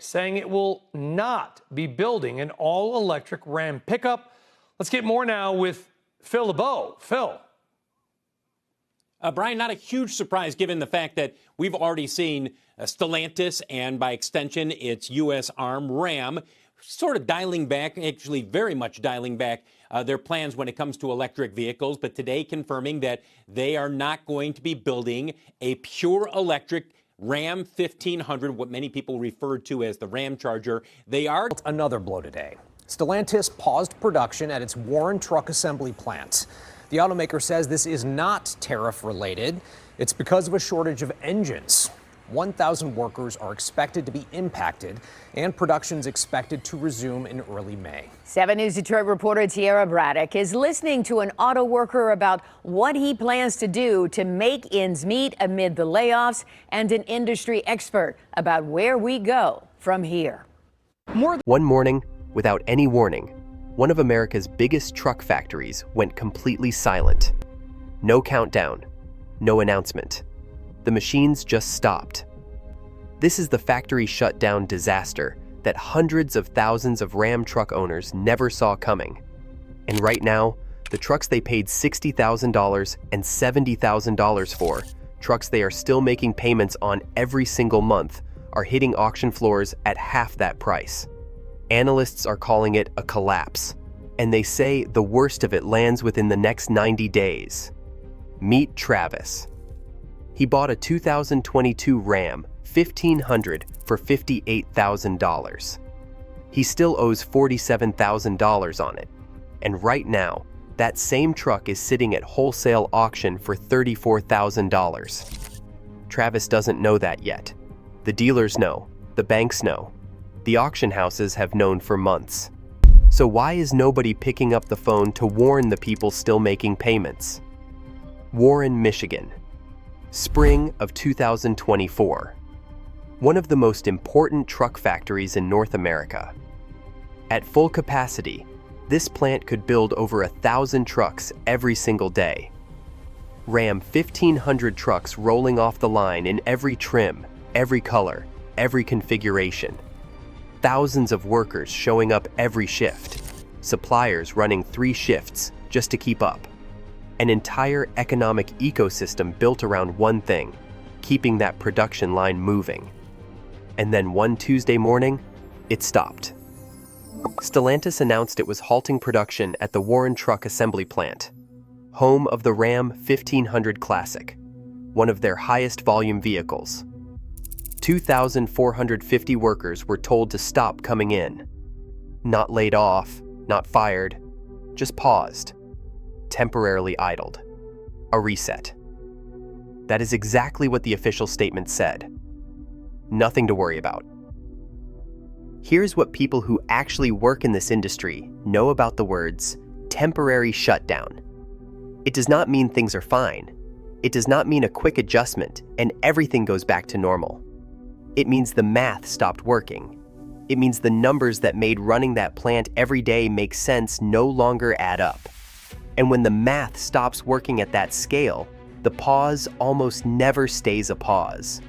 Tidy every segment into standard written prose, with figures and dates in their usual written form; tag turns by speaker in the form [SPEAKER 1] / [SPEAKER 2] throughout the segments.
[SPEAKER 1] saying it will not be building an all-electric Ram pickup. Let's get more now with Phil LeBeau. Phil.
[SPEAKER 2] Brian, not a huge surprise given the fact that we've already seen Stellantis and by extension its U.S. arm Ram sort of dialing back, actually very much dialing back their plans when it comes to electric vehicles, but today confirming that they are not going to be building a pure electric Ram 1500, what many people refer to as the Ram Charger. They are
[SPEAKER 3] another blow today. Stellantis paused production at its Warren truck assembly plant. The automaker says this is not tariff related. It's because of a shortage of engines. 1,000 workers are expected to be impacted, and production's expected to resume in early May.
[SPEAKER 4] 7 News Detroit reporter Tierra Braddock is listening to an auto worker about what he plans to do to make ends meet amid the layoffs, and an industry expert about where we go from here.
[SPEAKER 5] One morning, without any warning, one of America's biggest truck factories went completely silent. No countdown, no announcement. The machines just stopped. This is the factory shutdown disaster that hundreds of thousands of Ram truck owners never saw coming. And right now, the trucks they paid $60,000 and $70,000 for, trucks they are still making payments on every single month, are hitting auction floors at half that price. Analysts are calling it a collapse, and they say the worst of it lands within the next 90 days. Meet Travis. He bought a 2022 Ram 1500 for $58,000. He still owes $47,000 on it, and right now, that same truck is sitting at wholesale auction for $34,000. Travis doesn't know that yet. The dealers know, the banks know. The auction houses have known for months. So why is nobody picking up the phone to warn the people still making payments? Warren, Michigan. Spring of 2024. One of the most important truck factories in North America. At full capacity, this plant could build over 1,000 trucks every single day. Ram 1,500 trucks rolling off the line in every trim, every color, every configuration. Thousands of workers showing up every shift. Suppliers running 3 shifts just to keep up. An entire economic ecosystem built around one thing, keeping that production line moving. And then one Tuesday morning, it stopped. Stellantis announced it was halting production at the Warren Truck Assembly Plant, home of the Ram 1500 Classic, one of their highest volume vehicles. 2,450 workers were told to stop coming in. Not laid off, not fired, just paused, temporarily idled. A reset. That is exactly what the official statement said. Nothing to worry about. Here's what people who actually work in this industry know about the words temporary shutdown. It does not mean things are fine. It does not mean a quick adjustment and everything goes back to normal. It means the math stopped working. It means the numbers that made running that plant every day make sense no longer add up. And when the math stops working at that scale, the pause almost never stays a pause.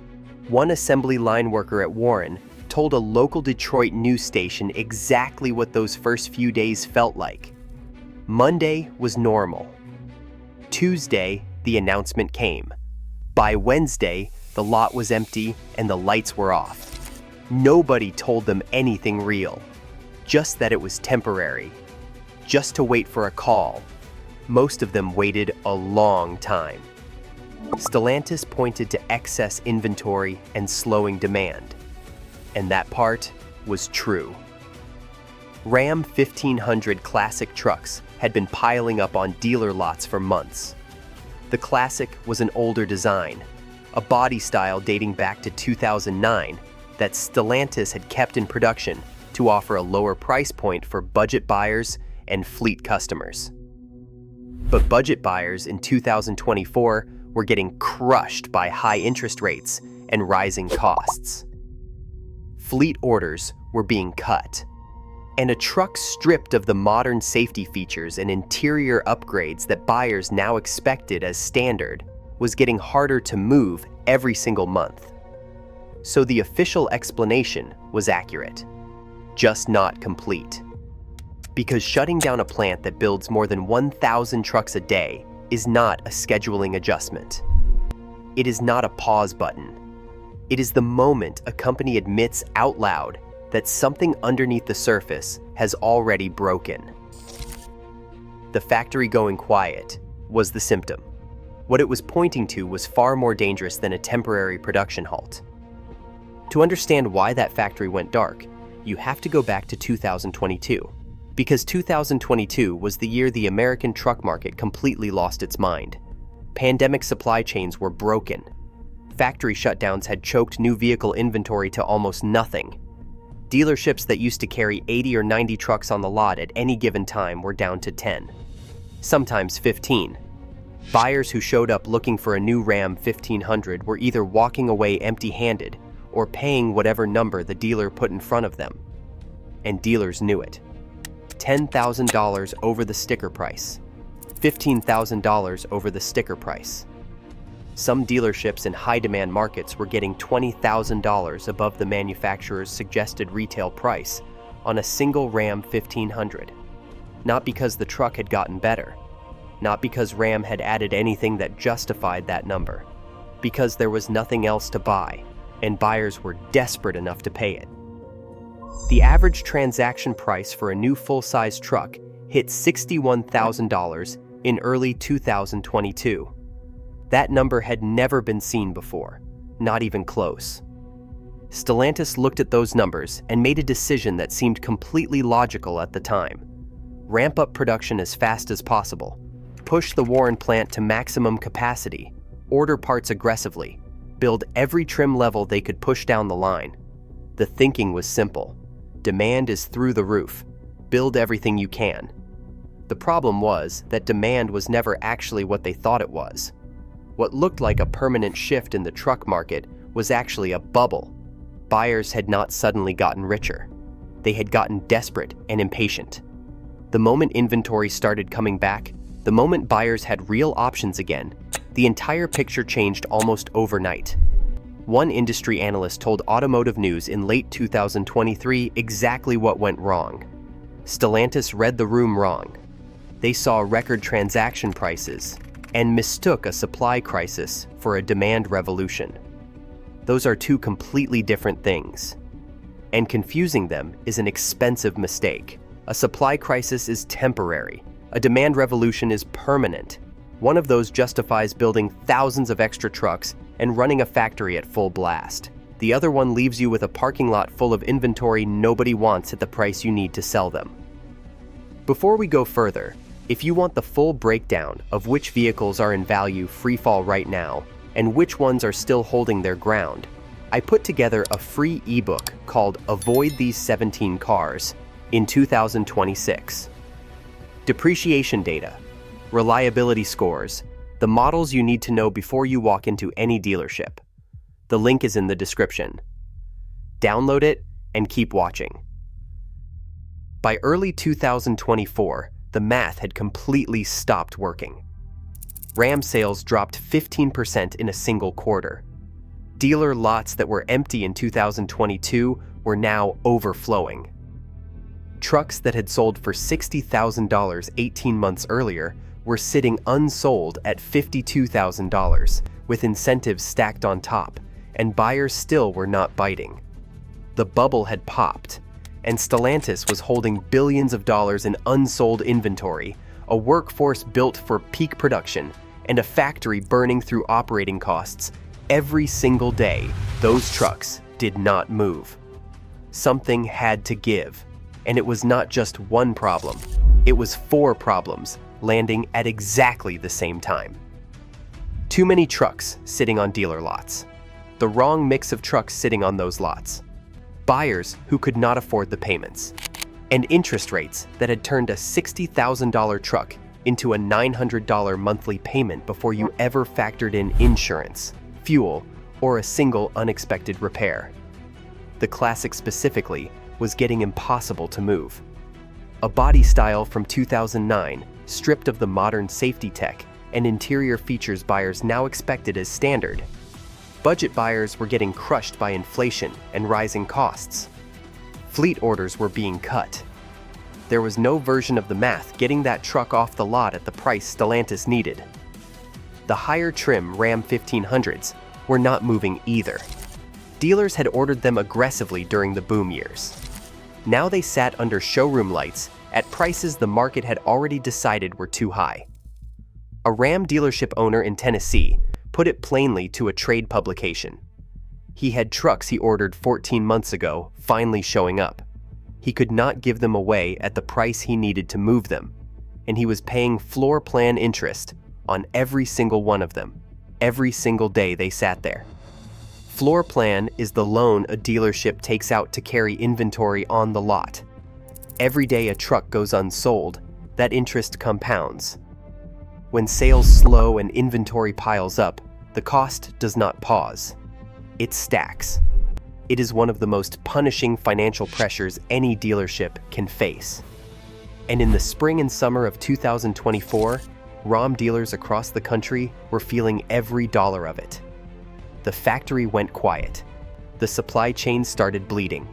[SPEAKER 5] One assembly line worker at Warren told a local Detroit news station exactly what those first few days felt like. Monday was normal. Tuesday, the announcement came. By Wednesday, the lot was empty and the lights were off. Nobody told them anything real, just that it was temporary, just to wait for a call. Most of them waited a long time. Stellantis pointed to excess inventory and slowing demand, and that part was true. Ram 1500 Classic trucks had been piling up on dealer lots for months. The Classic was an older design, a body style dating back to 2009 that Stellantis had kept in production to offer a lower price point for budget buyers and fleet customers. But budget buyers in 2024 were getting crushed by high interest rates and rising costs. Fleet orders were being cut, and a truck stripped of the modern safety features and interior upgrades that buyers now expected as standard was getting harder to move every single month. So the official explanation was accurate, just not complete. Because shutting down a plant that builds more than 1,000 trucks a day is not a scheduling adjustment. It is not a pause button. It is the moment a company admits out loud that something underneath the surface has already broken. The factory going quiet was the symptom. What it was pointing to was far more dangerous than a temporary production halt. To understand why that factory went dark, you have to go back to 2022, because 2022 was the year the American truck market completely lost its mind. Pandemic supply chains were broken. Factory shutdowns had choked new vehicle inventory to almost nothing. Dealerships that used to carry 80 or 90 trucks on the lot at any given time were down to 10, sometimes 15. Buyers who showed up looking for a new Ram 1500 were either walking away empty-handed or paying whatever number the dealer put in front of them. And dealers knew it. $10,000 over the sticker price. $15,000 over the sticker price. Some dealerships in high-demand markets were getting $20,000 above the manufacturer's suggested retail price on a single Ram 1500. Not because the truck had gotten better. Not because Ram had added anything that justified that number. Because there was nothing else to buy, and buyers were desperate enough to pay it. The average transaction price for a new full-size truck hit $61,000 in early 2022. That number had never been seen before, not even close. Stellantis looked at those numbers and made a decision that seemed completely logical at the time. Ramp up production as fast as possible, push the Warren plant to maximum capacity, order parts aggressively, build every trim level they could push down the line. The thinking was simple. Demand is through the roof. Build everything you can. The problem was that demand was never actually what they thought it was. What looked like a permanent shift in the truck market was actually a bubble. Buyers had not suddenly gotten richer. They had gotten desperate and impatient. The moment inventory started coming back, the moment buyers had real options again, the entire picture changed almost overnight. One industry analyst told Automotive News in late 2023 exactly what went wrong. Stellantis read the room wrong. They saw record transaction prices and mistook a supply crisis for a demand revolution. Those are two completely different things. And confusing them is an expensive mistake. A supply crisis is temporary. A demand revolution is permanent. One of those justifies building thousands of extra trucks and running a factory at full blast. The other one leaves you with a parking lot full of inventory nobody wants at the price you need to sell them. Before we go further, if you want the full breakdown of which vehicles are in value freefall right now and which ones are still holding their ground, I put together a free ebook called Avoid These 17 Cars in 2026. Depreciation data, reliability scores, the models you need to know before you walk into any dealership. The link is in the description. Download it and keep watching. By early 2024, the math had completely stopped working. Ram sales dropped 15% in a single quarter. Dealer lots that were empty in 2022 were now overflowing. Trucks that had sold for $60,000 18 months earlier were sitting unsold at $52,000, with incentives stacked on top, and buyers still were not biting. The bubble had popped, and Stellantis was holding billions of dollars in unsold inventory, a workforce built for peak production, and a factory burning through operating costs. Every single day, those trucks did not move. Something had to give, and it was not just one problem. It was 4 problems landing at exactly the same time. Too many trucks sitting on dealer lots. The wrong mix of trucks sitting on those lots. Buyers who could not afford the payments. And interest rates that had turned a $60,000 truck into a $900 monthly payment before you ever factored in insurance, fuel, or a single unexpected repair. The Classic specifically was getting impossible to move. A body style from 2009, stripped of the modern safety tech and interior features buyers now expected as standard. Budget buyers were getting crushed by inflation and rising costs. Fleet orders were being cut. There was no version of the math getting that truck off the lot at the price Stellantis needed. The higher trim Ram 1500s were not moving either. Dealers had ordered them aggressively during the boom years. Now they sat under showroom lights at prices the market had already decided were too high. A Ram dealership owner in Tennessee put it plainly to a trade publication. He had trucks he ordered 14 months ago finally showing up. He could not give them away at the price he needed to move them, and he was paying floor plan interest on every single one of them, every single day they sat there. Floor plan is the loan a dealership takes out to carry inventory on the lot. Every day a truck goes unsold, that interest compounds. When sales slow and inventory piles up, the cost does not pause. It stacks. It is one of the most punishing financial pressures any dealership can face. And in the spring and summer of 2024, Ram dealers across the country were feeling every dollar of it. The factory went quiet. The supply chain started bleeding.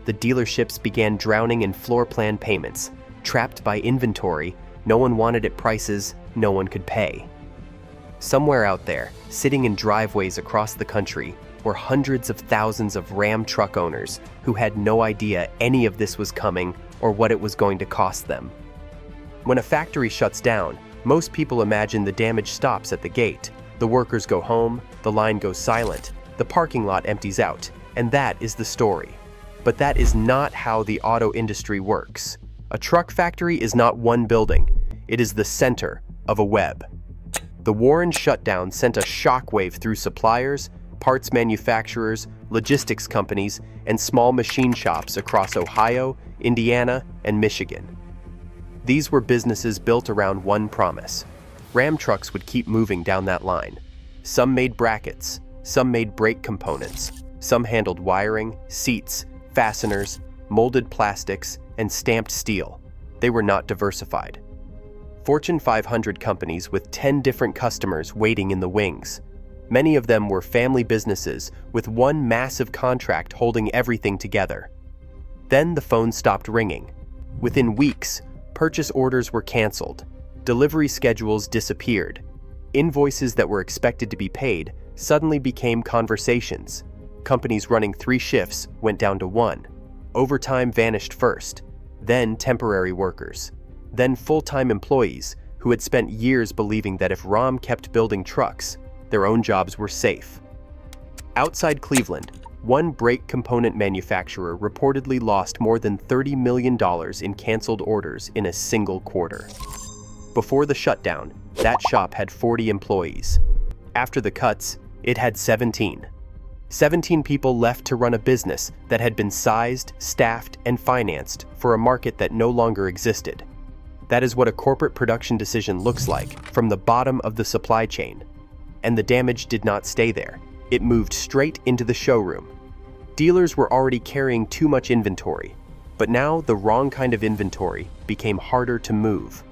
[SPEAKER 5] The dealerships began drowning in floor plan payments, trapped by inventory no one wanted at prices no one could pay. Somewhere out there, sitting in driveways across the country, were hundreds of thousands of Ram truck owners who had no idea any of this was coming or what it was going to cost them. When a factory shuts down, most people imagine the damage stops at the gate. The workers go home, the line goes silent, the parking lot empties out, and that is the story. But that is not how the auto industry works. A truck factory is not one building. It is the center of a web. The Warren shutdown sent a shockwave through suppliers, parts manufacturers, logistics companies, and small machine shops across Ohio, Indiana, and Michigan. These were businesses built around one promise. Ram trucks would keep moving down that line. Some made brackets, some made brake components, some handled wiring, seats, fasteners, molded plastics, and stamped steel. They were not diversified. Fortune 500 companies with 10 different customers waiting in the wings. Many of them were family businesses with one massive contract holding everything together. Then the phone stopped ringing. Within weeks, purchase orders were canceled. Delivery schedules disappeared. Invoices that were expected to be paid suddenly became conversations. Companies running 3 shifts went down to 1. Overtime vanished first, then temporary workers, then full-time employees who had spent years believing that if Ram kept building trucks, their own jobs were safe. Outside Cleveland, one brake component manufacturer reportedly lost more than $30 million in canceled orders in a single quarter. Before the shutdown, that shop had 40 employees. After the cuts, it had 17. 17 people left to run a business that had been sized, staffed, and financed for a market that no longer existed. That is what a corporate production decision looks like from the bottom of the supply chain. And the damage did not stay there. It moved straight into the showroom. Dealers were already carrying too much inventory, but now the wrong kind of inventory became harder to move.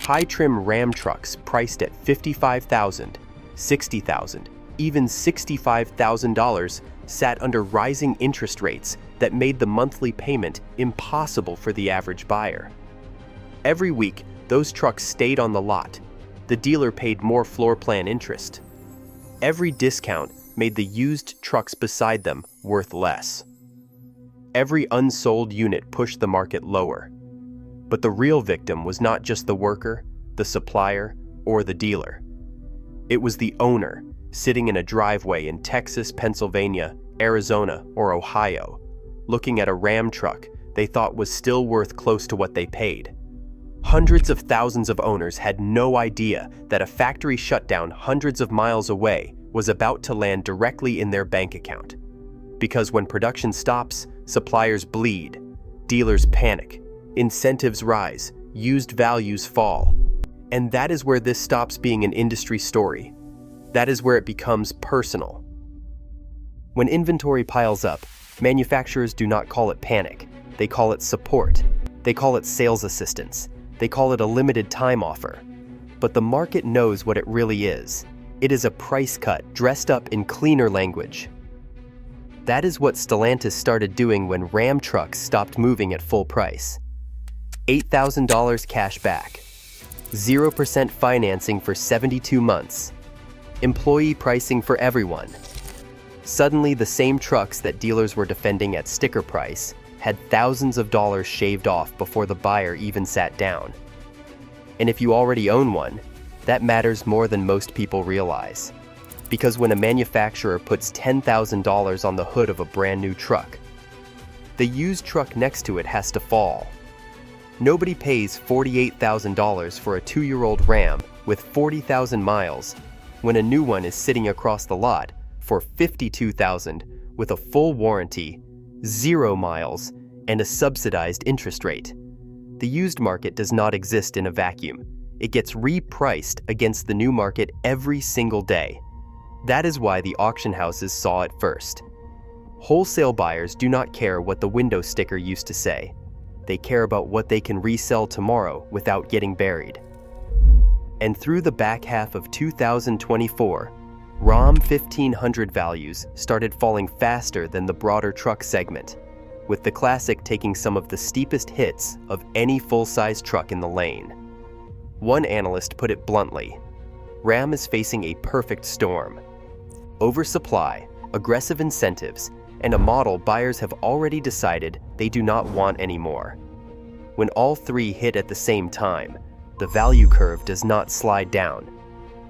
[SPEAKER 5] High-trim Ram trucks priced at $55,000, $60,000, even $65,000 sat under rising interest rates that made the monthly payment impossible for the average buyer. Every week, those trucks stayed on the lot. The dealer paid more floor plan interest. Every discount made the used trucks beside them worth less. Every unsold unit pushed the market lower. But the real victim was not just the worker, the supplier, or the dealer. It was the owner sitting in a driveway in Texas, Pennsylvania, Arizona, or Ohio, looking at a Ram truck they thought was still worth close to what they paid. Hundreds of thousands of owners had no idea that a factory shutdown hundreds of miles away was about to land directly in their bank account. Because when production stops, suppliers bleed, dealers panic, incentives rise, used values fall. And that is where this stops being an industry story. That is where it becomes personal. When inventory piles up, manufacturers do not call it panic. They call it support. They call it sales assistance. They call it a limited time offer. But the market knows what it really is. It is a price cut dressed up in cleaner language. That is what Stellantis started doing when Ram trucks stopped moving at full price. $8,000 cash back, 0% financing for 72 months, employee pricing for everyone. Suddenly, the same trucks that dealers were defending at sticker price had thousands of dollars shaved off before the buyer even sat down. And if you already own one, that matters more than most people realize. Because when a manufacturer puts $10,000 on the hood of a brand new truck, the used truck next to it has to fall. Nobody pays $48,000 for a 2-year-old Ram with 40,000 miles when a new one is sitting across the lot for $52,000 with a full warranty, 0 miles, and a subsidized interest rate. The used market does not exist in a vacuum. It gets repriced against the new market every single day. That is why the auction houses saw it first. Wholesale buyers do not care what the window sticker used to say. They care about what they can resell tomorrow without getting buried. And through the back half of 2024, Ram 1500 values started falling faster than the broader truck segment, with the Classic taking some of the steepest hits of any full-size truck in the lane. One analyst put it bluntly, Ram is facing a perfect storm. Oversupply, aggressive incentives, and a model buyers have already decided they do not want anymore. When all three hit at the same time, the value curve does not slide down.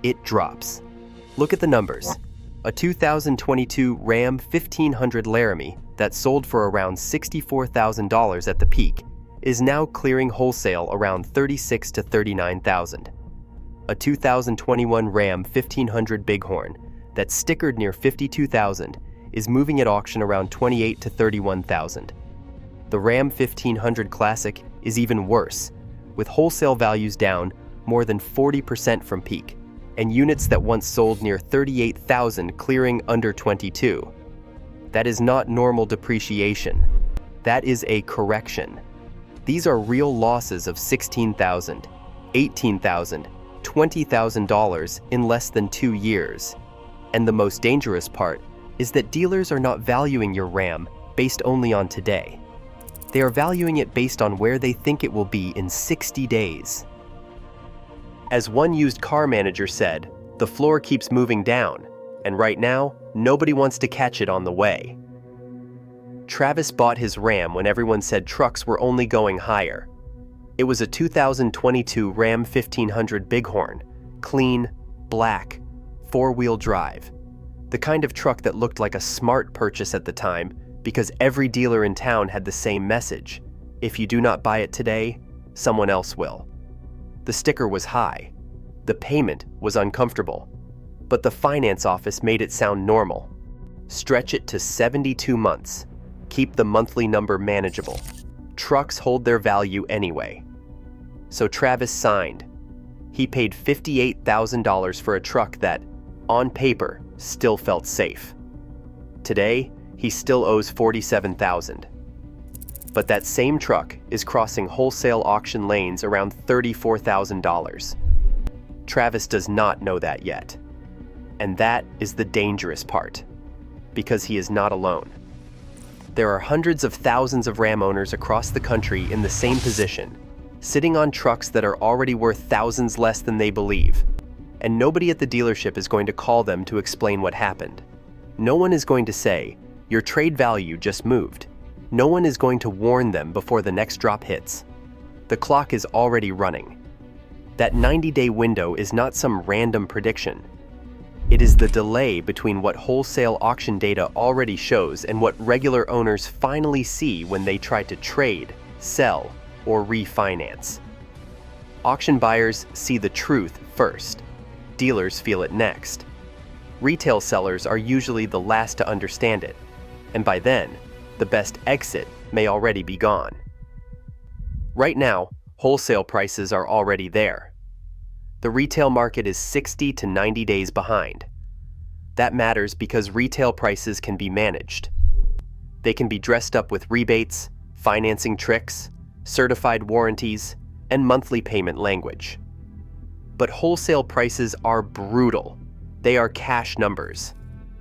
[SPEAKER 5] It drops. Look at the numbers. A 2022 Ram 1500 Laramie that sold for around $64,000 at the peak is now clearing wholesale around $36,000 to $39,000. A 2021 Ram 1500 Bighorn that stickered near $52,000 is moving at auction around $28,000 to $31,000. The Ram 1500 Classic is even worse, with wholesale values down more than 40% from peak, and units that once sold near $38,000 clearing under $22,000. That is not normal depreciation. That is a correction. These are real losses of $16,000, $18,000, $20,000 in less than 2 years. And the most dangerous part is that dealers are not valuing your Ram based only on today. They are valuing it based on where they think it will be in 60 days. As one used car manager said, the floor keeps moving down, and right now, nobody wants to catch it on the way. Travis bought his Ram when everyone said trucks were only going higher. It was a 2022 Ram 1500 Bighorn, clean, black, 4-wheel drive. The kind of truck that looked like a smart purchase at the time because every dealer in town had the same message. If you do not buy it today, someone else will. The sticker was high. The payment was uncomfortable. But the finance office made it sound normal. Stretch it to 72 months. Keep the monthly number manageable. Trucks hold their value anyway. So Travis signed. He paid $58,000 for a truck that, on paper, still felt safe. Today, he still owes $47,000. But that same truck is crossing wholesale auction lanes around $34,000. Travis does not know that yet. And that is the dangerous part, because he is not alone. There are hundreds of thousands of Ram owners across the country in the same position, sitting on trucks that are already worth thousands less than they believe. And nobody at the dealership is going to call them to explain what happened. No one is going to say, your trade value just moved. No one is going to warn them before the next drop hits. The clock is already running. That 90-day window is not some random prediction. It is the delay between what wholesale auction data already shows and what regular owners finally see when they try to trade, sell, or refinance. Auction buyers see the truth first. Dealers feel it next. Retail sellers are usually the last to understand it, and by then, the best exit may already be gone. Right now, wholesale prices are already there. The retail market is 60 to 90 days behind. That matters because retail prices can be managed. They can be dressed up with rebates, financing tricks, certified warranties, and monthly payment language. But wholesale prices are brutal. They are cash numbers.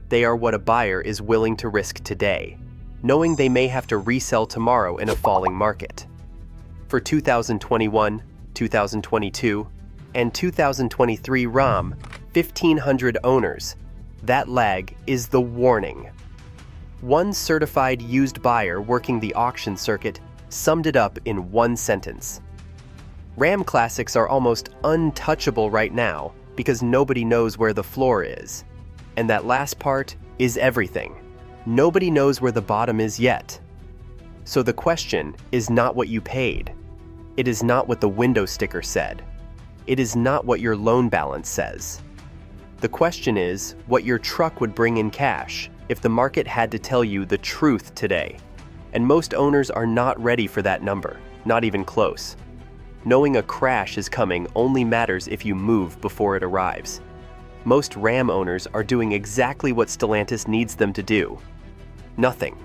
[SPEAKER 5] They are what a buyer is willing to risk today, knowing they may have to resell tomorrow in a falling market. For 2021, 2022, and 2023 Ram 1,500 owners, that lag is the warning. One certified used buyer working the auction circuit summed it up in one sentence. Ram Classics are almost untouchable right now because nobody knows where the floor is. And that last part is everything. Nobody knows where the bottom is yet. So the question is not what you paid. It is not what the window sticker said. It is not what your loan balance says. The question is what your truck would bring in cash if the market had to tell you the truth today. And most owners are not ready for that number, not even close. Knowing a crash is coming only matters if you move before it arrives. Most Ram owners are doing exactly what Stellantis needs them to do. Nothing.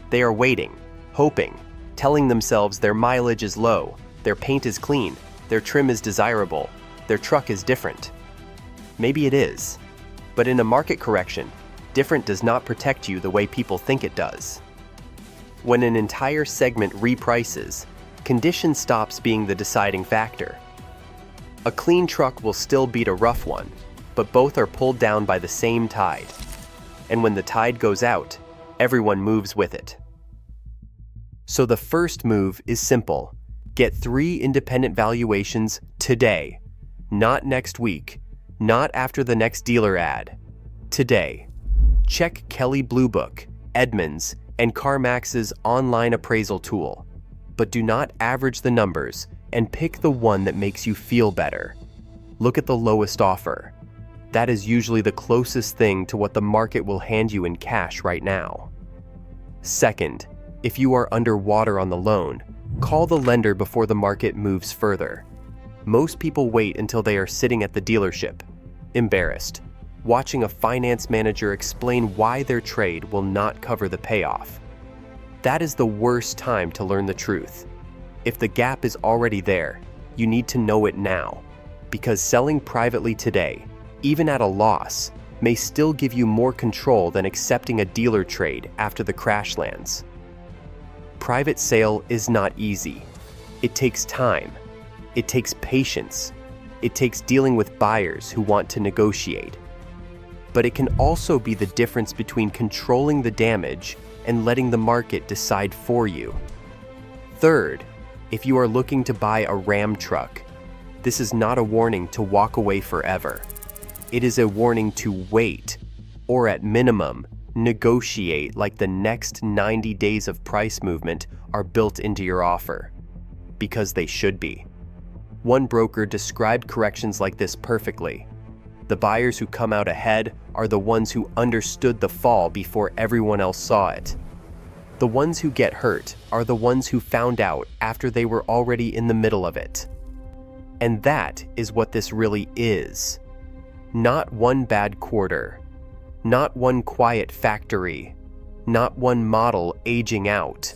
[SPEAKER 5] They are waiting, hoping, telling themselves their mileage is low, their paint is clean, their trim is desirable, their truck is different. Maybe it is. But in a market correction, different does not protect you the way people think it does. When an entire segment reprices, condition stops being the deciding factor. A clean truck will still beat a rough one, but both are pulled down by the same tide. And when the tide goes out, everyone moves with it. So the first move is simple. Get 3 independent valuations today, not next week, not after the next dealer ad. Today. Check Kelley Blue Book, Edmunds, and CarMax's online appraisal tool. But do not average the numbers and pick the one that makes you feel better. Look at the lowest offer. That is usually the closest thing to what the market will hand you in cash right now. Second, if you are underwater on the loan, call the lender before the market moves further. Most people wait until they are sitting at the dealership, embarrassed, watching a finance manager explain why their trade will not cover the payoff. That is the worst time to learn the truth. If the gap is already there, you need to know it now, because selling privately today, even at a loss, may still give you more control than accepting a dealer trade after the crash lands. Private sale is not easy. It takes time. It takes patience. It takes dealing with buyers who want to negotiate. But it can also be the difference between controlling the damage and letting the market decide for you. Third, if you are looking to buy a Ram truck, this is not a warning to walk away forever. It is a warning to wait, or at minimum, negotiate like the next 90 days of price movement are built into your offer. Because they should be. One broker described corrections like this perfectly. The buyers who come out ahead are the ones who understood the fall before everyone else saw it. The ones who get hurt are the ones who found out after they were already in the middle of it. And that is what this really is. Not one bad quarter. Not one quiet factory. Not one model aging out.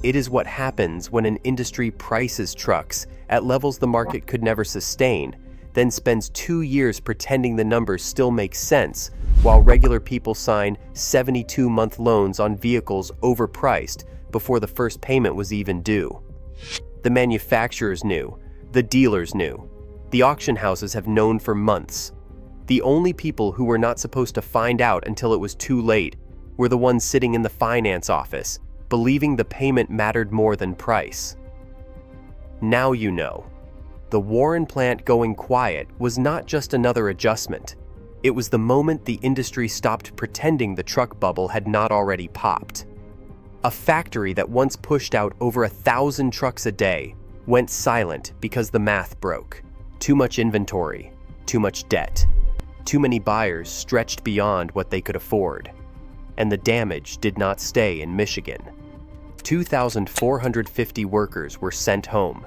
[SPEAKER 5] It is what happens when an industry prices trucks at levels the market could never sustain, then spends 2 years pretending the numbers still make sense, while regular people sign 72-month loans on vehicles overpriced before the first payment was even due. The manufacturers knew, the dealers knew, the auction houses have known for months. The only people who were not supposed to find out until it was too late were the ones sitting in the finance office, believing the payment mattered more than price. Now you know. The Warren plant going quiet was not just another adjustment. It was the moment the industry stopped pretending the truck bubble had not already popped. A factory that once pushed out over 1,000 trucks a day went silent because the math broke. Too much inventory, too much debt, too many buyers stretched beyond what they could afford. And the damage did not stay in Michigan. 2,450 workers were sent home.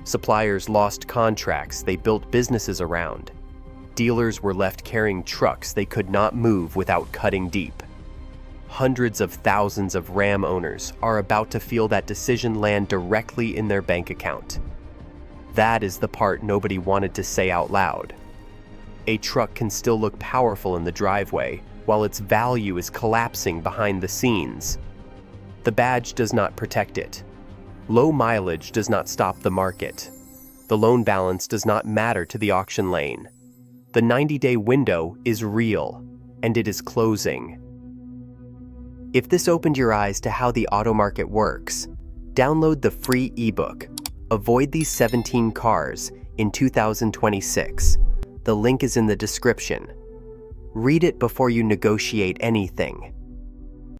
[SPEAKER 5] Suppliers lost contracts they built businesses around. Dealers were left carrying trucks they could not move without cutting deep. Hundreds of thousands of Ram owners are about to feel that decision land directly in their bank account. That is the part nobody wanted to say out loud. a truck can still look powerful in the driveway, while its value is collapsing behind the scenes. The badge does not protect it. Low mileage does not stop the market. The loan balance does not matter to the auction lane. The 90-day window is real, and it is closing. If this opened your eyes to how the auto market works, download the free ebook, Avoid These 17 Cars in 2026. The link is in the description. Read it before you negotiate anything.